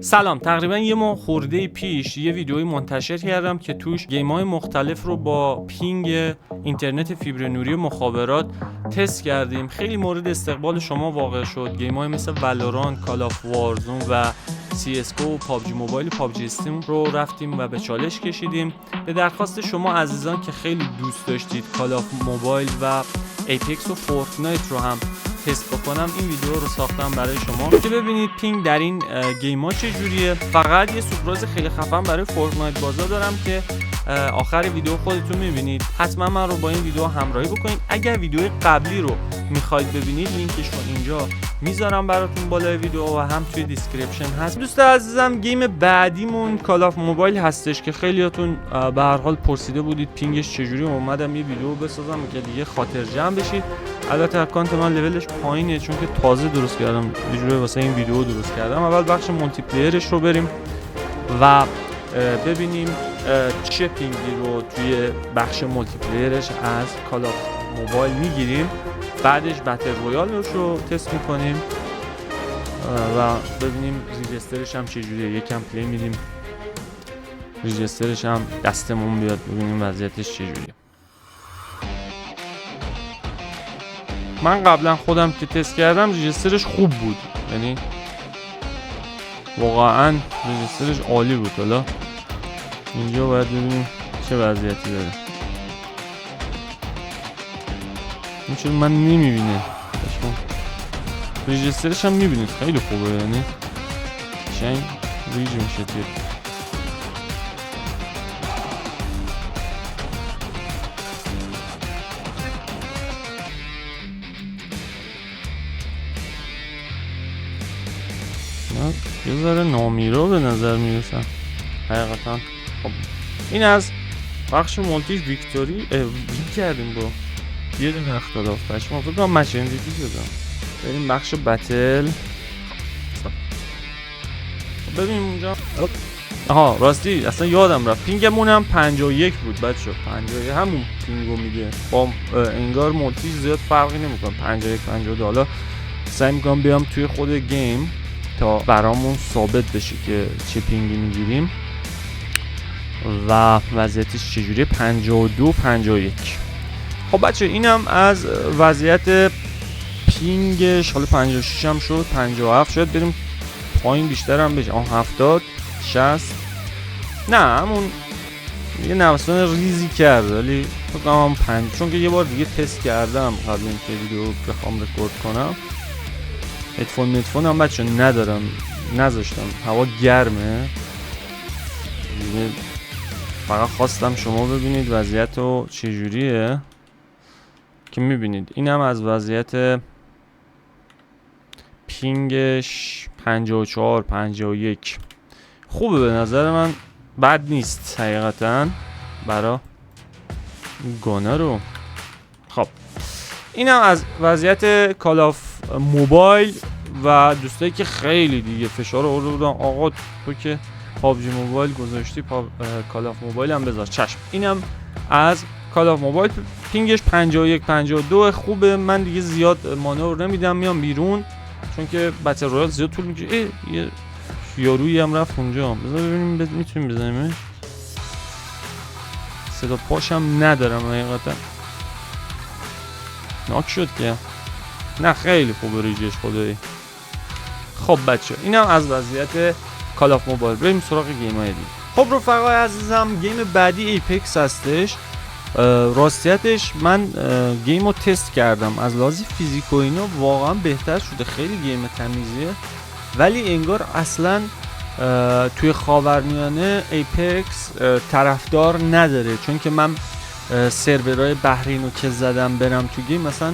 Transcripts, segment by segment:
سلام. تقریبا یه ماه خورده پیش یه ویدیوی منتشر کردم که توش گیم‌های مختلف رو با پینگ اینترنت فیبر نوری مخابرات تست کردیم. خیلی مورد استقبال شما واقع شد. گیم‌های مثل والوران، کال آف وارزون و CS:GO و پابجی موبایل و پابجی استیم رو رفتیم و به چالش کشیدیم. به درخواست شما عزیزان که خیلی دوست داشتید کال آف موبایل و ایپکس و فورتنایت رو هم تست بکنم، این ویدیو رو ساختم برای شما که ببینید پینگ در این گیم ها چجوریه. فقط یه سورپرایز خیلی خفن برای فورتنایت بازا دارم که آخر ویدیو خودتون میبینید. حتما من رو با این ویدیو همراهی بکنید. اگر ویدیو قبلی رو میخواید ببینید لینکش رو اینجا میذارم براتون بالای ویدیو و هم توی دیسکریپشن هست. دوست عزیزم، گیم بعدیمون کال آف موبایل هستش که خیلیاتون به هر حال پرسیده بودید پینگش چجوری. اومدم یه ویدیو بسازم که دیگه خاطر جمع بشید. البته اکانت من لولش پایینه چون که تازه درست کردم، یه جوری واسه این ویدیو درست کردم. اول بخش مولتی پلیرش رو بریم و ببینیم چه پینگی رو توی بخش مولتی پلیرش از کال آف موبایل میگیریم. بعدش بتل رویال رو تست میکنیم و ببینیم ریجسترش هم چجوریه. یکم پلی میدیم ریجسترش هم دستمون بیاد ببینیم وضعیتش چجوریه. من قبلا خودم که تست کردم ریجسترش خوب بود، یعنی واقعا ریجسترش عالی بود. حالا اینجا باید ببینیم چه وضعیتی داره. این چون من نمیبینه ریجسترش هم میبینید خیلی خوبه، یعنی چنگ ریج میشه توی یه ذره نامیرا به نظر میرسن حقیقتا. خب این از بخش مولتیش ویکتوری کردیم با یه دونه اختلاف پشما فکر کنم مچنجیتی شدم. بریم بخش بتل. ببینیم اونجا. آها راستی اصلا یادم رفت پینگمون هم 51 بود بچه. 51 همون پینگو میگه. با انگار مولتیش زیاد فرقی نمیکنه. 51 52. حالا سعی میکنم بیام توی خود گیم تا برامون ثابت بشه که چه پینگی میگیریم و وضعیتش چجوریه. 52 51. خب بچه اینم از وضعیت پینگش. حالا 56 هم شد، 57 شد. بریم پایین بیشتر هم بشه. 70 60. نه همون یه نوسان ریزی کرد ولی فکر کنم 5 چون که یه بار دیگه تست کردم قبل اینکه ویدیو بخوام رکورد کنم. هدفون هم بچه ندارم، نذاشتم، هوا گرمه دیگه. فقط خواستم شما ببینید وضعیت رو چجوریه که میبینید. این هم از وضعیت پینگش 54 51 خوبه به نظر من، بد نیست حقیقتا برای گانه رو. خب این هم از وضعیت کال آف موبایل و دوستایی که خیلی دیگه فشار آورده بودن آقا تو که پابجی موبایل گذاشتی کال آف موبایل هم بذار. چشم. اینم از کال آف موبایل پینگش 51 52 خوبه. من دیگه زیاد مانور نمیدم، میام بیرون چون که بتل رویال زیاد طول میکشه. یه یارویی هم رفت اونجا. بذار ببینیم میتونیم بزنیمش. صدا پاشم ندارم حقیقتا. ناک شد که نه خیلی خوبه ریجش خدایی. خب بچه اینم از وضعیت کال آف موبایل. بریم سراغ گیم های دیگه. خب رفقای عزیزم گیم بعدی ایپکس هستش. راستیتش من گیم رو تست کردم از لحاظ فیزیک و اینا واقعا بهتر شده. خیلی گیم تمیزیه ولی انگار اصلا توی خاورمیانه ایپکس طرفدار نداره. چون که من سرورهای بحرین رو که زدم برم تو گیم مثلا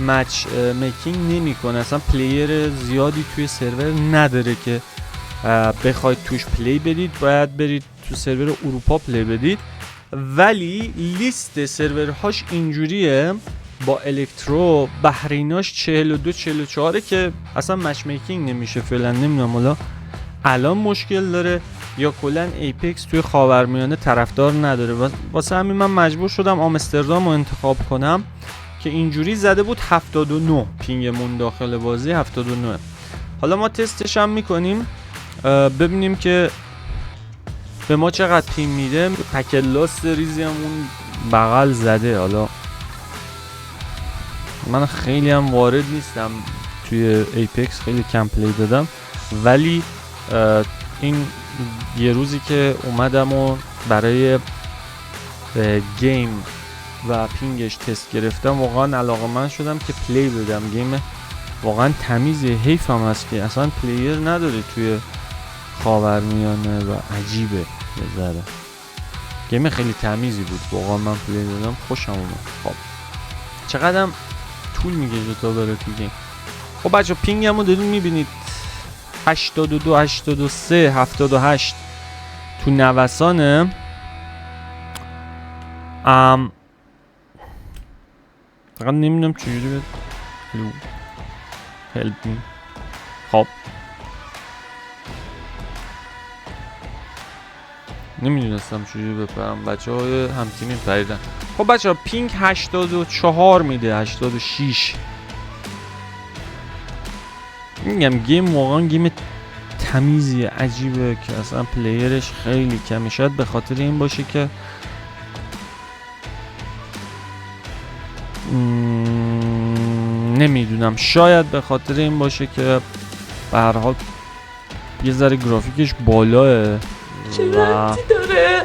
مچ میکینگ نمیکنه، اصلا پلیر زیادی توی سرور نداره که بخواید توش پلی بدید. باید برید تو سرور اروپا پلی بدید. ولی لیست سرورهاش اینجوریه با الکترو بحریناش 42 44 که اصلا مچ میکینگ نمیشه فعلا. نمیدونم حالا الان مشکل داره یا کلا ایپکس توی خاورمیانه طرفدار نداره. واسه همین من مجبور شدم آمستردام رو انتخاب کنم که اینجوری زده بود 79 پینگمون داخل بازی 79. حالا ما تستش هم میکنیم ببینیم که به ما چقدر پینگ میده. پکلاس ریزی همون بغل زده. حالا من خیلی هم وارد نیستم توی ایپکس، خیلی کم پلی دادم، ولی این یه روزی که اومدم و برای گیم و پینگش تست گرفتم واقعا علاقه‌مند شدم که پلی بدم. گیم واقعا تمیزه، حیف هم هست که اصلا پلیر نداره توی خاورمیانه و عجیبه. یه ذره گیم خیلی تمیزی بود واقعا، من پلی دادم خوشم اومد. خب چقدرم طول میکشه تا بره تو گیم. خب بچه پینگ همو دارین میبینید 82 83 78 تو نوسانه. فقط نمیدونم چجوری به help me. خب نمیدونستم چجوری بپرم، بچه های همتیمی پریدن. خب بچه ها پینگ 84 میده، 86. میگم گیم واقعا گیم تمیزی عجیبه که اصلا پلیرش خیلی کمی. شاید به خاطر این باشه که نمیدونم، شاید به خاطر این باشه که به هر حال یه ذره گرافیکش بالاه. چه ربطی داره؟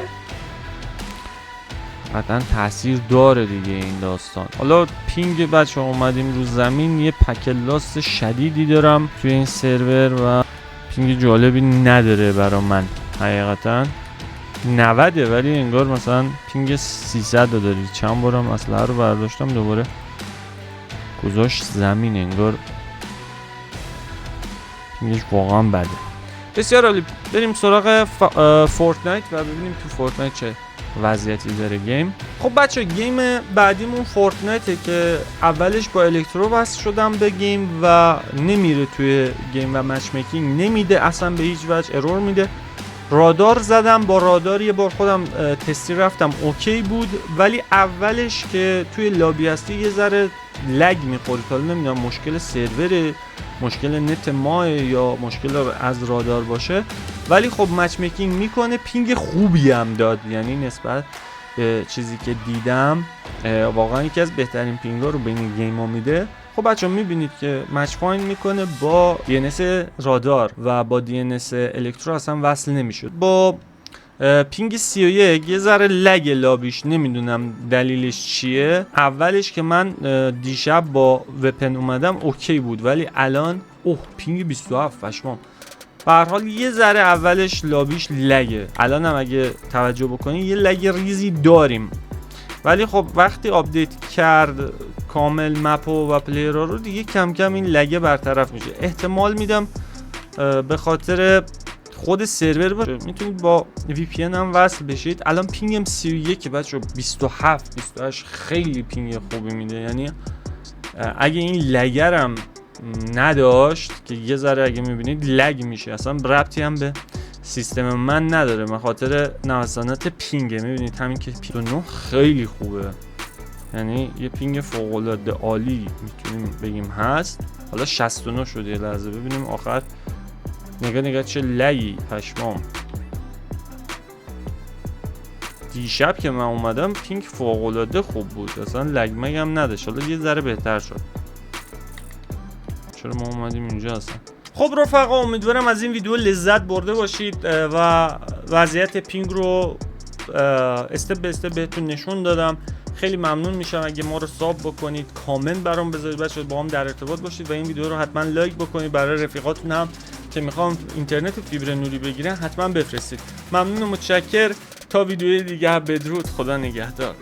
قطعا تاثیر داره دیگه این داستان. حالا پینگ بچه اومدیم رو زمین، یه پکلاس شدیدی دارم توی این سرور و پینگ جالبی نداره برا من حقیقتا. 90 ولی انگار مثلا پینگ 300 داری. چند بارم اسلحه رو برداشتم دوباره گذاشت زمین، انگار پینگش واقعا بده. بسیار عالی، بریم سراغ فورتنایت و ببینیم تو فورتنایت چه وضعیتی داره گیم. خب بچه گیم بعدیمون فورتنایته که اولش با الکترو وصل شدم به گیم و نمیره توی گیم و مچ میکینگ نمیده اصلا به هیچ وجه، ارور میده. رادار زدم، با رادار یه بار خودم تستی رفتم اوکی بود، ولی اولش که توی لابی هستی یه ذره لگ میخوری. حالا نمیدونم مشکل سروره، مشکل نت ماه یا مشکل از رادار باشه، ولی خب مچ میکینگ میکنه. پینگ خوبی هم داد، یعنی نسبت به چیزی که دیدم واقعا یکی از بهترین پینگا رو بین گیم ها میده. خب بچه ها میبینید که مچ فایند میکنه با DNS رادار و با DNS الکترو اصلا وصل نمیشد. با پینگ 31 یه ذره لگ لابیش، نمیدونم دلیلش چیه. اولش که من دیشب با وپن اومدم اوکی بود، ولی الان پینگ 27 پشمام. به هر حال یه ذره اولش لابیش لگه. الان هم اگه توجه بکنید یه لگ ریزی داریم، ولی خب وقتی آپدیت کرد کامل مپ و پلیرها رو دیگه کم کم این لگه برطرف میشه. احتمال میدم به خاطر خود سرور باشه. میتونید با VPN هم وصل بشید. الان پینگم 31 بچه 27 28 خیلی پینگ خوبی میده. یعنی اگه این لگرم نداشت که یه ذره اگه میبینید لگ میشه، اصلا ربطی هم به سیستم من نداره، به خاطر نوسانات پینگه. میبینید همین که 29 خیلی خوبه، یعنی یه پینگ فوق العاده عالی میتونیم بگیم هست. حالا 69 شده، یه لحظه ببینیم آخر. نگاه چه لگی پشمام. دیشب که من اومدم پینگ فوق العاده خوب بود، اصلا لگ مگم نداشت. حالا یه ذره بهتر شد. چرا ما اومدیم اینجا اصلا؟ خب رفقا امیدوارم از این ویدیو لذت برده باشید و وضعیت پینگ رو استپ به استپ بهتون نشون دادم. خیلی ممنون میشم اگه ما رو ساب بکنید، کامنت برام بذارید بچه‌ها، با هم در ارتباط باشید و این ویدیو رو حتما لایک بکنید. برای رفیقاتون هم که میخوام اینترنت فیبر نوری بگیرن حتما بفرستید. ممنون و متشکر. تا ویدیوی دیگه بدرود، خدا نگهدار.